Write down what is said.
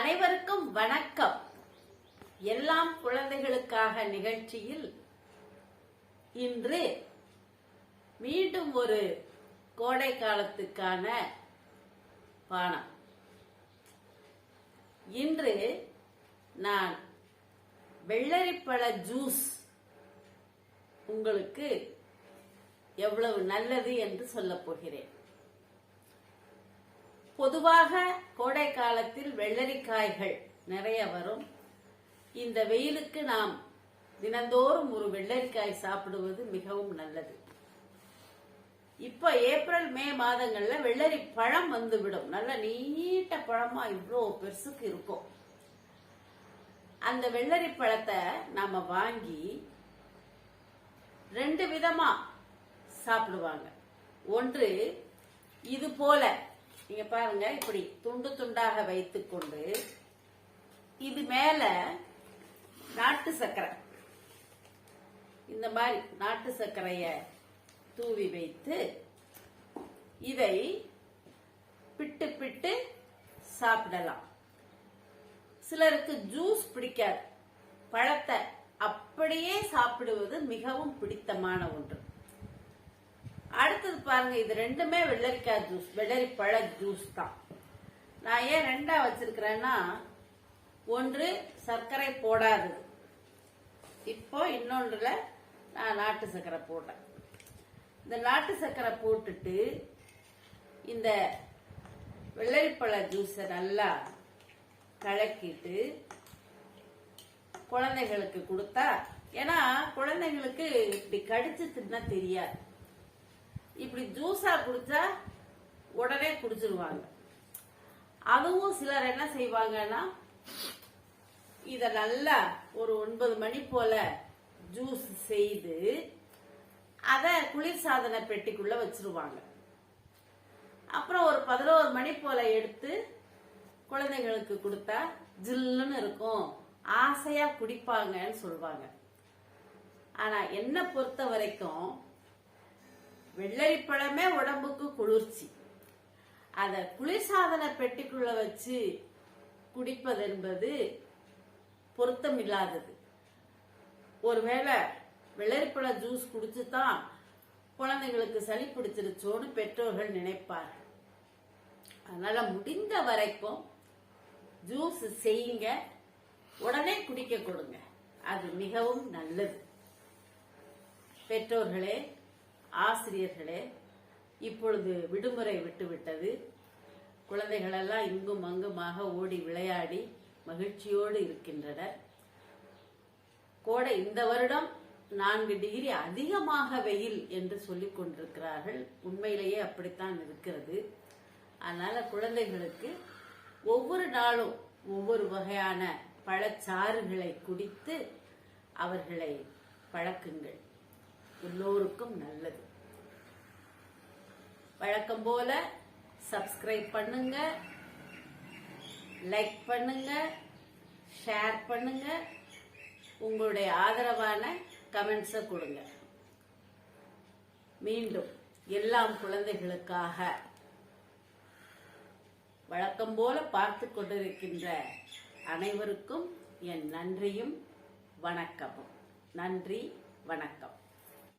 அனைவருக்கும் வணக்கம். எல்லாம் குழந்தைகளுக்காக நிகழ்ச்சியில் இன்று மீண்டும் ஒரு கோடை காலத்துக்கான பானம். இன்று நான் வெள்ளரிப்பழ ஜூஸ் உங்களுக்கு எவ்வளவு நல்லது என்று சொல்லப் போகிறேன். பொதுவாக கோடை காலத்தில் வெள்ளரிக்காய்கள் நிறைய வரும். இந்த வெயிலுக்கு நாம் தினந்தோறும் ஒரு வெள்ளரிக்காய் சாப்பிடுவது மிகவும் நல்லது. இப்ப ஏப்ரல் மே மாதங்கள்ல வெள்ளரி பழம் வந்துவிடும். நல்ல நீட்ட பழமா இவ்வளோ பெருசுக்கு இருக்கும். அந்த வெள்ளரி பழத்தை நாம வாங்கி ரெண்டு விதமா சாப்பிடுவாங்க. ஒன்று இது போல நீங்க பாருங்க, இப்படி துண்டு துண்டாக வைத்துக்கொண்டு இது மேல நாட்டு சர்க்கரை, இந்த மாதிரி நாட்டு சர்க்கரைய தூவி வைத்து இதை பிட்டு பிட்டு சாப்பிடலாம். சிலருக்கு ஜூஸ் பிடிக்காது, பழத்தை அப்படியே சாப்பிடுவது மிகவும் பிடித்தமான ஒன்று. அடுத்தது பாருங்க, இது ரெண்டுமே வெள்ளரிக்காய் ஜூஸ், வெள்ளரி பழ ஜூஸ் தான். நான் ஏன் ரெண்டா வச்சிருக்கிறேன்னா, ஒன்று சர்க்கரை போடாதது, இப்போ இன்னொன்றுல நான் நாட்டு சர்க்கரை போட்டேன். இந்த நாட்டு சர்க்கரை போட்டுட்டு இந்த வெள்ளரிப்பழ ஜூஸை நல்லா கலக்கிட்டு குழந்தைகளுக்கு கொடுத்தா, ஏன்னா குழந்தைங்களுக்கு இப்படி கடிச்சு தின்னா தெரியாது, இப்படி ஜூஸா குடிச்சா உடனே குடிச்சிருவாங்க. அதுவும் சிலர் என்ன செய்வாங்கன்னா, இத நல்லா ஒரு 9 மணி போல ஜூஸ் செய்து அத குளிர்சாதன பெட்டிக்குள்ள வச்சிருவாங்க. அப்புறம் ஒரு 11 மணி போல எடுத்து குழந்தைகளுக்கு கொடுத்தா ஜில்லுன்னு இருக்கும், ஆசையா குடிப்பாங்கன்னு சொல்லுவாங்க. ஆனா என்ன பொறுத்த வரைக்கும் வெள்ளரி பழமே உடம்புக்கு குளிர்ச்சி. அத குளிர்சாதன பெட்டிக்குள்ள வச்சு குடிப்பது என்பது பொருத்தமில்லாதது. ஒருவேளை வெள்ளரிப்பழ ஜூஸ் குடிச்சுதான் குழந்தைங்களுக்கு சளி பிடிச்சிருச்சோன்னு பெற்றோர்கள் நினைப்பார்கள். அதனால முடிந்த வரைக்கும் ஜூஸ் செய்யுங்க, உடனே குடிக்க கொடுங்க, அது மிகவும் நல்லது. பெற்றோர்களே, ஆசிரியர்களே, இப்பொழுது விடுமுறை விட்டுவிட்டது. குழந்தைகள் எல்லாம் இங்கும் அங்குமாக ஓடி விளையாடி மகிழ்ச்சியோடு இருக்கின்றனர். கோடை இந்த வருடம் 4 டிகிரி அதிகமாக வெயில் என்று சொல்லிக் கொண்டிருக்கிறார்கள். உண்மையிலேயே அப்படித்தான் இருக்கிறது. அதனால குழந்தைகளுக்கு ஒவ்வொரு நாளும் ஒவ்வொரு வகையான பழச்சாறுகளை குடித்து அவர்களை பழக்குங்கள், எல்லோருக்கும் நல்லது. வழக்கம் போல சப்ஸ்கிரைப் பண்ணுங்க, லைக் பண்ணுங்க, ஷேர் பண்ணுங்க, உங்களுடைய ஆதரவான கமெண்ட்ஸை கொடுங்க. மீண்டும் எல்லாம் குழந்தைகளுக்காக வழக்கம் போல பார்த்து கொண்டிருக்கின்ற அனைவருக்கும் என் நன்றியும் வணக்கமும். நன்றி, வணக்கம்.